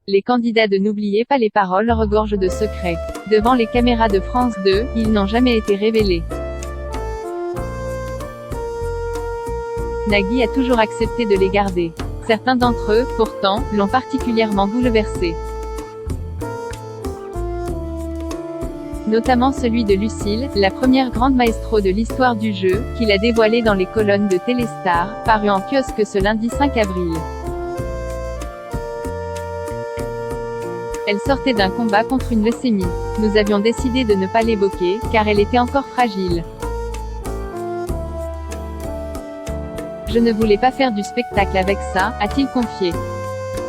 Les candidats de N'oubliez pas les paroles regorgent de secrets. Devant les caméras de France 2, ils n'ont jamais été révélés. Nagui a toujours accepté de les garder. Certains d'entre eux, pourtant, l'ont particulièrement bouleversé. Notamment celui de Lucille, la première grande maestro de l'histoire du jeu, qu'il a dévoilé dans les colonnes de Téléstar, paru en kiosque ce lundi 5 avril. Elle sortait d'un combat contre une leucémie. Nous avions décidé de ne pas l'évoquer, car elle était encore fragile. Je ne voulais pas faire du spectacle avec ça, a-t-il confié.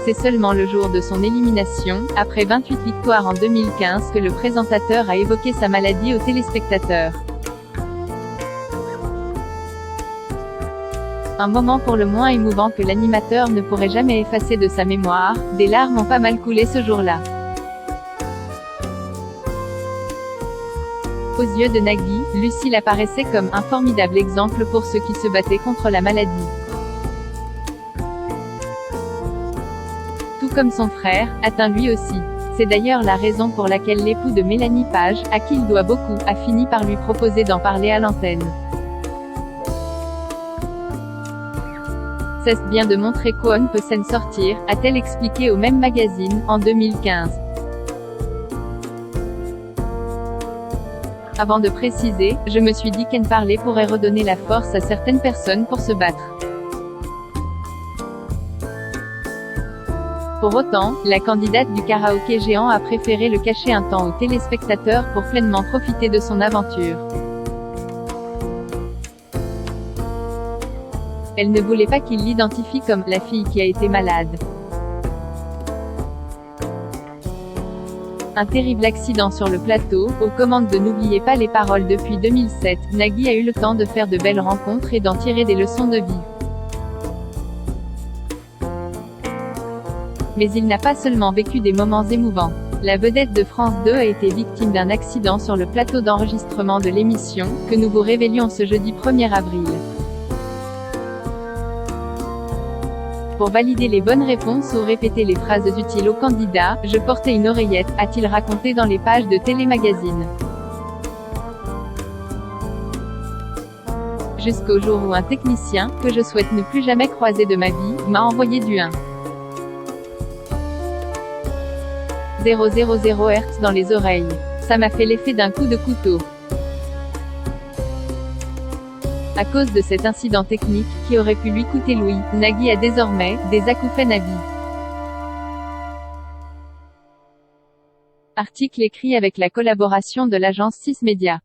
C'est seulement le jour de son élimination, après 28 victoires en 2015, que le présentateur a évoqué sa maladie aux téléspectateurs. Un moment pour le moins émouvant que l'animateur ne pourrait jamais effacer de sa mémoire. Des larmes ont pas mal coulé ce jour-là. Aux yeux de Nagui, Lucille apparaissait comme un formidable exemple pour ceux qui se battaient contre la maladie. Tout comme son frère, atteint lui aussi. C'est d'ailleurs la raison pour laquelle l'époux de Mélanie Page, à qui il doit beaucoup, a fini par lui proposer d'en parler à l'antenne. C'est bien de montrer qu'on peut s'en sortir, a-t-elle expliqué au même magazine, en 2015. Avant de préciser, je me suis dit qu'en parler pourrait redonner la force à certaines personnes pour se battre. Pour autant, la candidate du karaoké géant a préféré le cacher un temps aux téléspectateurs pour pleinement profiter de son aventure. Elle ne voulait pas qu'il l'identifie comme « la fille qui a été malade ». Un terrible accident sur le plateau, aux commandes de N'oubliez pas les paroles depuis 2007, Nagui a eu le temps de faire de belles rencontres et d'en tirer des leçons de vie. Mais il n'a pas seulement vécu des moments émouvants. La vedette de France 2 a été victime d'un accident sur le plateau d'enregistrement de l'émission, que nous vous révélions ce jeudi 1er avril. Pour valider les bonnes réponses ou répéter les phrases utiles aux candidats, je portais une oreillette, a-t-il raconté dans les pages de Télémagazine. Jusqu'au jour où un technicien, que je souhaite ne plus jamais croiser de ma vie, m'a envoyé du 1. 000 Hz dans les oreilles. Ça m'a fait l'effet d'un coup de couteau. À cause de cet incident technique, qui aurait pu lui coûter Louis, Nagui a désormais des acouphènes à vie. Article écrit avec la collaboration de l'agence 6 Média.